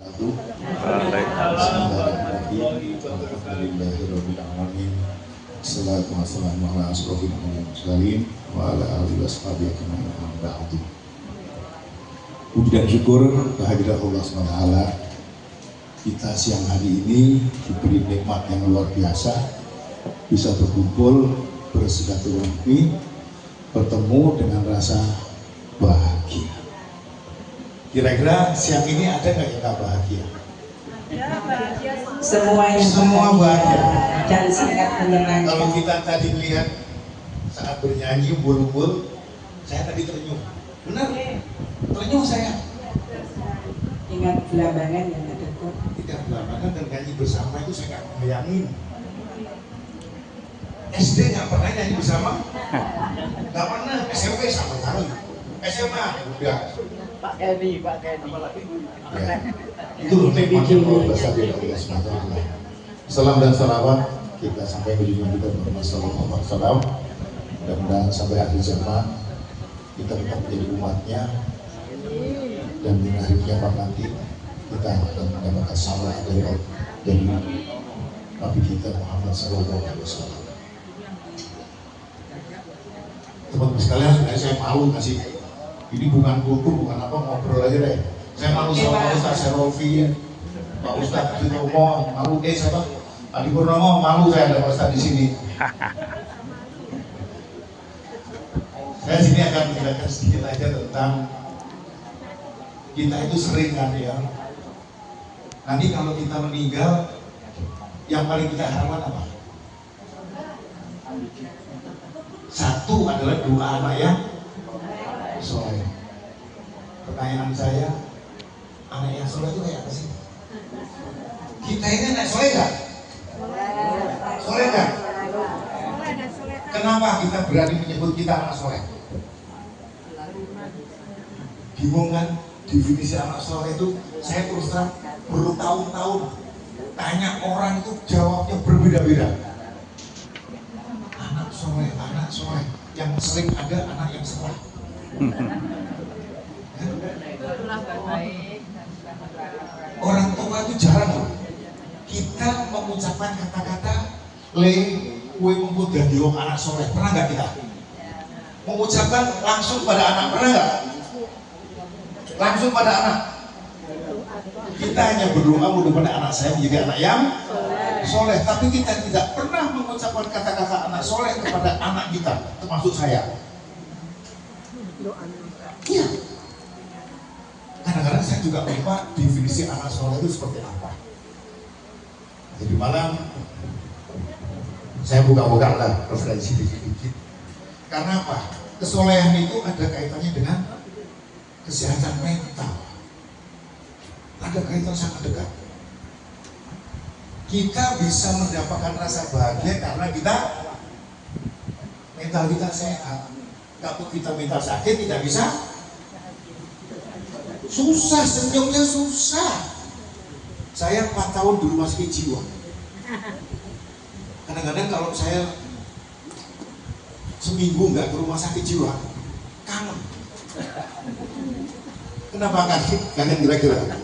Assalamualaikum warahmatullahi wabarakatuh. Puji dan syukur kehadirat Allah SWT. Kita siang hari ini diberi nikmat yang luar biasa, bisa berkumpul, bersilaturahmi, bertemu dengan rasa bahagia. Kira-kira siang ini ada nggak yang nggak bahagia? Semua bahagia dan sangat menyenangkan. Kalau kita tadi melihat saat bernyanyi umbul-umbul, saya tadi terenyuh. Benar? Terenyuh saya. Ingat belambangan yang ada kok. Tidak belambangan dan nyanyi bersama itu saya nggak bayangin. SD nggak pernah nyanyi bersama, nggak pernah. SMP sama sekali. SMA udah. Pak Kenny. Ya. Itu nikmat yang luar biasa dari Allah SWT. Salam dan salawat kita sampai ke junjungan kita Muhammad sallallahu alaihi wasallam. Mudah-mudahan sampai akhir zaman kita tetap menjadi umatnya, dan di hari kiamat nanti kita akan mendapatkan salam dari Nabi kita Muhammad sallallahu alaihi wasallam. Teman-teman sekalian, sebenarnya saya malu kasih ini bukan kultur, bukan apa, ngobrol aja deh. Saya malu sama Pak Ustaz Serofi ya, Pak Ustaz Purnomo, malu siapa? Adi Purnomo, malu saya ada Pak Ustaz di sini. Saya sini akan menjelaskan sedikit aja tentang kita itu sering kan ya. Nanti kalau kita meninggal, yang paling kita harapkan apa? Satu adalah doa anak yang soleh. Pertanyaan saya, anak yang soleh itu kayak apa sih? Kita ini anak soleh gak? Soleh gak? Kenapa kita berani menyebut kita anak soleh? Bingung kan? Definisi anak soleh itu, saya terus terang bertahun-tahun tanya orang itu jawabnya berbeda-beda. Anak soleh, yang sering ada anak yang salah. Orang tua itu jarang loh. Kita mengucapkan kata-kata kue ngumpul dadi wong anak soleh, pernah nggak kita? Mengucapkan langsung pada anak, pernah nggak? Langsung pada anak. Kita hanya berdoa mudah-mudahan anak saya menjadi anak yang soleh, tapi kita tidak pernah mengucapkan kata-kata anak soleh kepada anak kita, termasuk saya. Iya. Kadang-kadang saya juga lupa definisi anak soleh itu seperti apa. Jadi malam saya buka-buka lah referensi dikit-dikit. Karena apa? Kesolehan itu ada kaitannya dengan kesehatan mental. Ada kaitan sangat dekat. Kita bisa mendapatkan rasa bahagia karena kita mental kita sehat. Kalau kita mental sakit tidak bisa. Susah, senyumnya susah. Saya 4 tahun di rumah sakit jiwa. Kadang-kadang kalau saya seminggu nggak ke rumah sakit jiwa, kangen. Kenapa kangen kira-kira?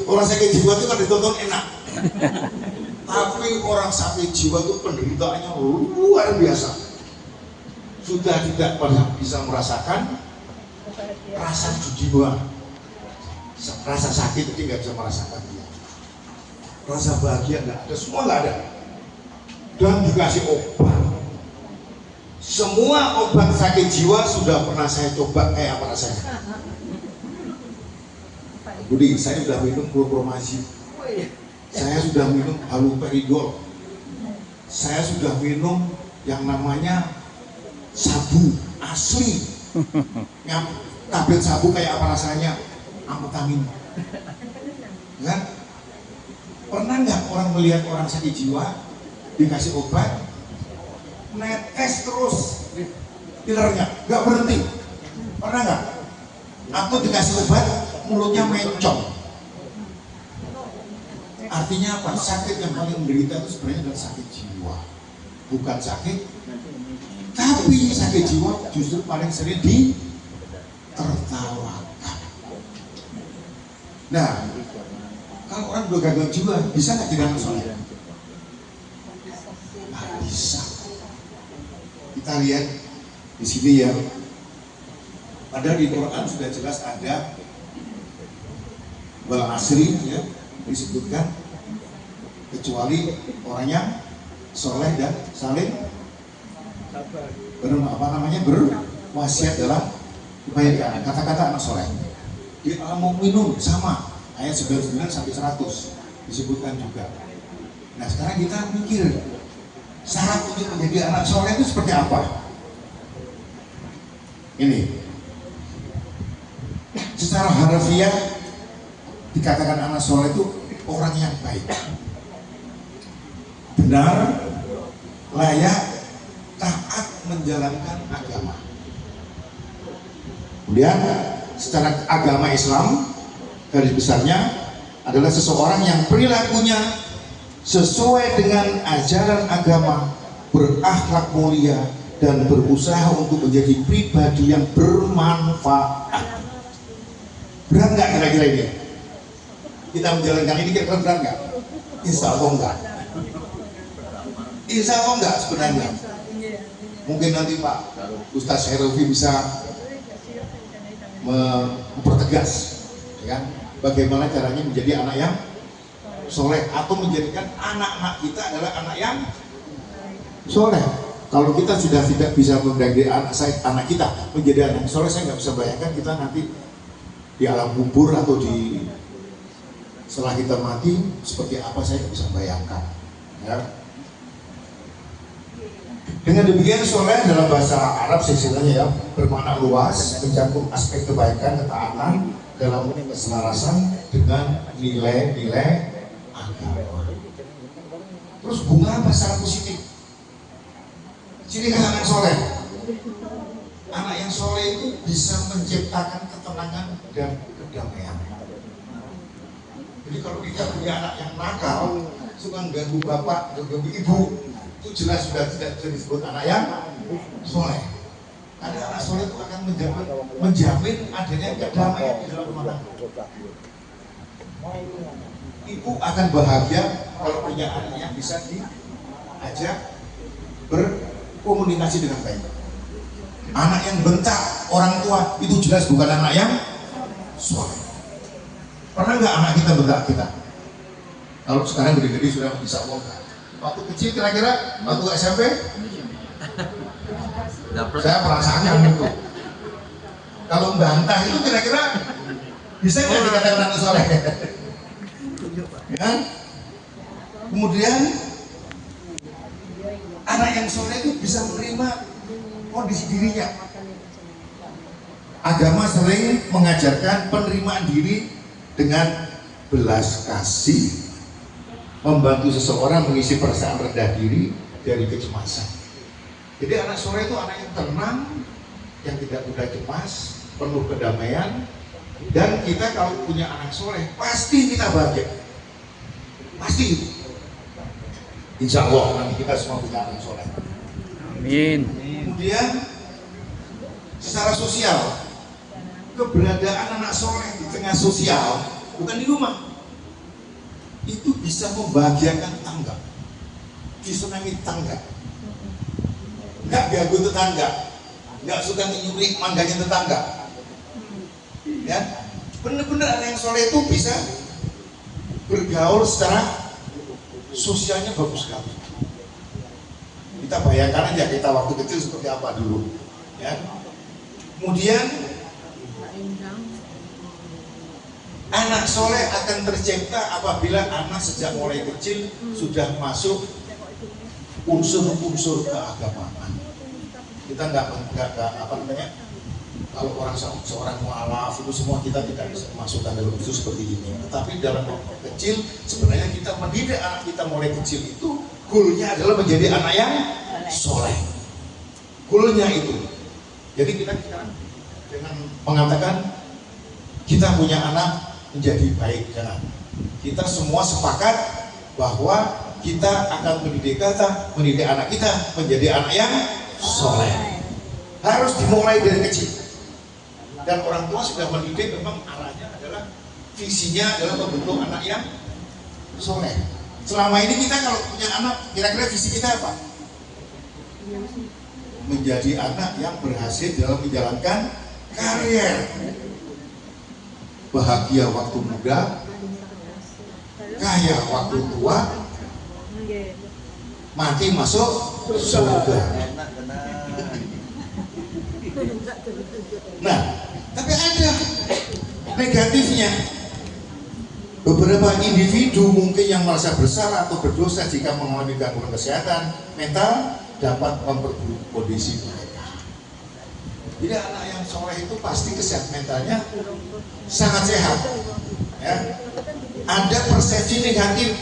Orang sakit jiwa itu kan ditonton enak. Tapi orang sakit jiwa itu penderitaannya luar biasa. Sudah tidak pernah bisa merasakan rasa jiwa, rasa sakit itu nggak bisa merasakan. Rasa bahagia nggak ada, semua nggak ada. Dan dikasih obat. Semua obat sakit jiwa sudah pernah saya coba, kayak apa rasanya? Budi, saya sudah minum chlorpromazine, saya sudah minum haloperidol, saya sudah minum yang namanya sabu asli. Yang tablet sabu kayak apa rasanya? Amputamin. Kan? Pernah nggak orang melihat orang sakit jiwa dikasih obat, netes terus pillernya, nggak berhenti? Pernah nggak? Atau dikasih obat mulutnya mencong? Artinya apa? Sakit yang paling menderita itu sebenarnya adalah sakit jiwa, bukan sakit. Tapi sakit jiwa justru paling sering ditertawakan. Nah, Kalau orang udah gagal jiwa, bisa nggak jadi anak soleh? Nggak bisa. Kita lihat di sini ya. Padahal di Quran sudah jelas ada wal asri ya, disebutkan kecuali orang yang soleh dan saling berwasiat dalam kebaikan. Kata-kata anak soleh di Al-Mu'minun sama ayat 99 sampai 100 disebutkan juga. Nah sekarang kita mikir syarat untuk menjadi anak soleh itu seperti apa? Ini secara harfiah dikatakan anak soleh itu orang yang baik, benar, layak, taat menjalankan agama. Kemudian secara agama Islam garis besarnya adalah seseorang yang perilakunya sesuai dengan ajaran agama, berakhlak mulia, dan berusaha untuk menjadi pribadi yang bermanfaat. Berat nggak kira-kira ini? Kita menjalankan ini kira-kira berat nggak? Insya Allah enggak. Insya Allah enggak sebenarnya. Mungkin nanti Pak Ustaz Herofi bisa mempertegas, ya kan? Bagaimana caranya menjadi anak yang soleh atau menjadikan anak-anak kita adalah anak yang soleh. Kalau kita sudah tidak bisa menjadi anak kita menjadi anak soleh, saya nggak bisa bayangkan kita nanti di alam kubur atau di setelah kita mati seperti apa, saya nggak bisa bayangkan. Ya. Dengan demikian soleh dalam bahasa Arab istilahnya ya bermakna luas, mencakup aspek kebaikan, ketaatan dalam keselarasan dengan nilai-nilai agama. Terus bunga apa secara positif? Ciri khas anak soleh. Anak yang soleh itu bisa menciptakan ketenangan dan kedamaian. Jadi kalau kita punya anak yang nakal, suka ganggu bapak, ganggu ibu, itu jelas sudah tidak bisa disebut anak yang soleh. Karena anak soleh itu akan menjamin adanya kedamaian di dalam rumah tangga. Ibu akan bahagia kalau punya anak yang bisa diajak berkomunikasi dengan baik. Anak yang bentak orang tua itu jelas bukan anak yang soleh. Pernah nggak anak kita bentak kita? Kalau sekarang gede-gede sudah bisa ngomong. Waktu kecil kira-kira waktu SMP saya merasakan itu. Kalau bantah itu kira-kira bisa nggak dikatakan anak soleh? Ya? Kemudian anak yang soleh itu bisa menerima kondisi dirinya. Agama sering mengajarkan penerimaan diri dengan belas kasih, membantu seseorang mengisi perasaan rendah diri dari kecemasan. Jadi anak soleh itu anak yang tenang, yang tidak mudah cemas, penuh kedamaian. Dan kita kalau punya anak soleh pasti kita bahagia, pasti. Insya Allah nanti kita semua punya anak soleh. Amin. Kemudian secara sosial, keberadaan anak soleh di tengah sosial, bukan di rumah, itu bisa membahagiakan tetangga, disenangi tetangga, nggak ganggu tetangga, nggak suka nyuri mangganya tetangga. Ya, benar-benar anak yang soleh itu bisa bergaul secara sosialnya bagus sekali. Kita bayangkan aja kita waktu kecil seperti apa dulu, ya. Kemudian anak soleh akan tercipta apabila anak sejak mulai kecil sudah masuk unsur-unsur keagamaan. Kita nggak apa namanya, kalau orang seorang mualaf itu semua kita tidak bisa masukkan dalam unsur seperti ini. Tetapi dalam waktu kecil sebenarnya kita mendidik anak kita mulai kecil itu goalnya adalah menjadi anak yang soleh. Goalnya itu. Jadi kita sekarang dengan mengatakan kita punya anak menjadi baik, jangan. Kita semua sepakat bahwa kita akan mendidik anak kita menjadi anak yang soleh. Harus dimulai dari kecil. Dan orang tua sudah mendidik memang arahnya adalah visinya adalah membentuk anak yang soleh. Selama ini kita kalau punya anak, kira-kira visi kita apa? Menjadi anak yang berhasil dalam menjalankan karier, bahagia waktu muda, kaya waktu tua, mati masuk surga. Nah, tapi ada negatifnya. Beberapa individu mungkin yang merasa bersalah atau berdosa jika mengalami gangguan kesehatan mental dapat memperburuk kondisi mereka. Jadi anak yang soleh itu pasti kesehatan mentalnya sangat sehat. Ya. Ada persepsi negatif,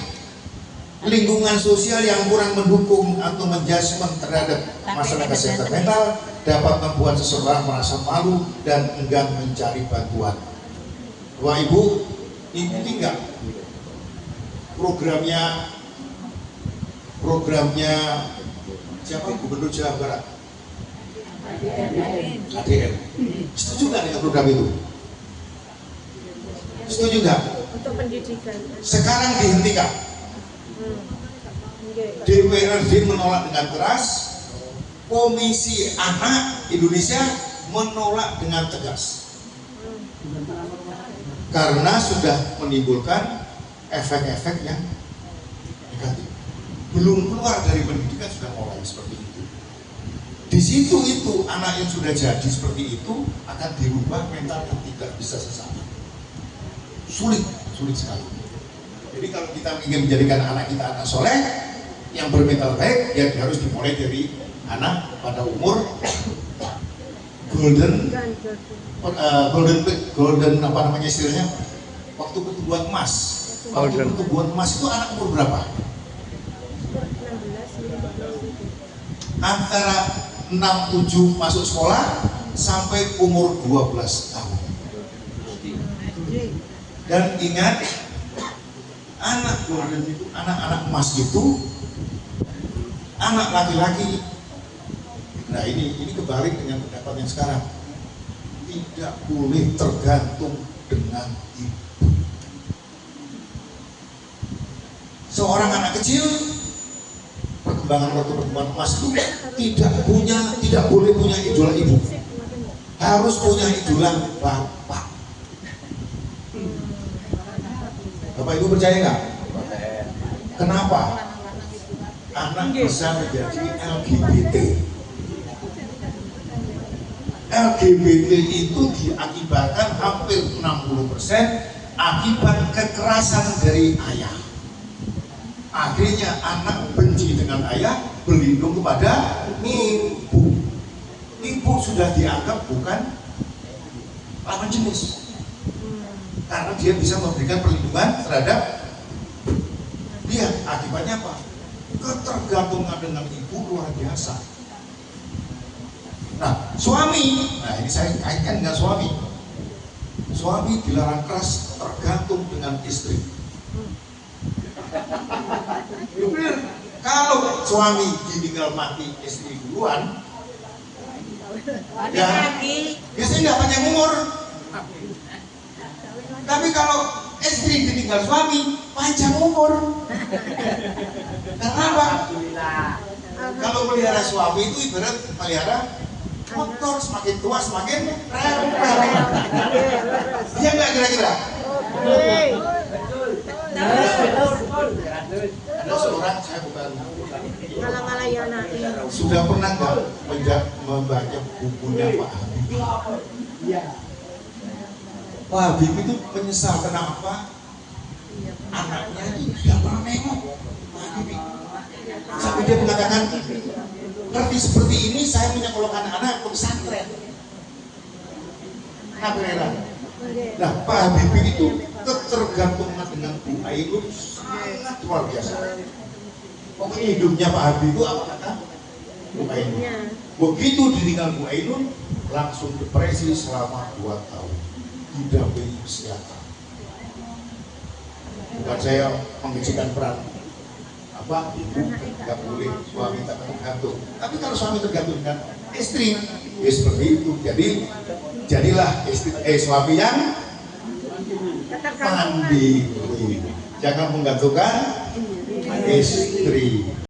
lingkungan sosial yang kurang mendukung atau menjudgment terhadap masalah kesehatan mental dapat membuat seseorang merasa malu dan enggan mencari bantuan. Wah Ibu, ikuti nggak programnya siapa Gubernur Jawa Barat? ADM. Setuju nggak dengan program itu? Setuju nggak? Untuk pendidikan. Sekarang dihentikan. DPRD menolak dengan keras, Komisi Anak Indonesia menolak dengan tegas. Karena sudah menimbulkan efek-efek yang negatif. Belum keluar dari pendidikan sudah mulai seperti itu. Di situ itu anak yang sudah jadi seperti itu akan dirubah mental dan tidak bisa sesama. Sulit sekali. Jadi kalau kita ingin menjadikan anak kita anak soleh yang bermental baik, ya harus dimulai dari anak pada umur golden apa namanya istilahnya, waktu pertumbuhan emas. Waktu pertumbuhan emas itu anak umur berapa? Antara 6-7 masuk sekolah sampai umur 12 tahun. Dan ingat, anak golden itu, anak-anak emas itu anak laki-laki. Nah ini kebalik dengan pendapat yang sekarang. Tidak boleh tergantung dengan ibu. Seorang anak kecil perkembangan emas itu tidak boleh punya idola ibu, harus punya idola bapak. Bapak Ibu percaya nggak? Kenapa? Anak bisa menjadi LGBT. LGBT itu diakibatkan hampir 60% akibat kekerasan dari ayah. Akhirnya anak benci dengan ayah, berlindung kepada ibu. Ibu sudah dianggap bukan lawan jenis, karena dia bisa memberikan perlindungan terhadap dia. Akibatnya apa? Ketergantungan dengan ibu luar biasa. Nah, suami, nah ini saya kaitkan dengan suami. Suami dilarang keras tergantung dengan istri. Kalau suami ditinggal mati istri duluan, ya biasanya nggak panjang umur. Tapi kalau istri ditinggal suami, panjang umur. Karena apa? Kalau melihara suami itu ibarat melihara motor, semakin tua semakin rempel. Iya nggak kira-kira? Ada seorang, saya bukan sudah pernah nggak membaca bukunya Pak Habibie? Pak Habibie itu menyesal kenapa anaknya tidak pernah nengok Pak Habibie. Sampai dia mengatakan, ngerti seperti ini saya menyekolahkan anak ke pesantren. Nah, Pak Habibie itu ketergantungan dengan Bu Ainun sangat luar biasa. Pokoknya hidupnya Pak Habibie itu apa kata Bu Ainun? Begitu ditinggal Bu Ainun, langsung depresi selama 2 tahun, didampingi psikiater. Bukan saya mengecilkan peran apa ibu, nggak boleh suami tak tergantung. Tapi kalau suami tergantung dengan istri, ya seperti itu. Jadilah suami yang mandiri. Jangan menggantungkan istri.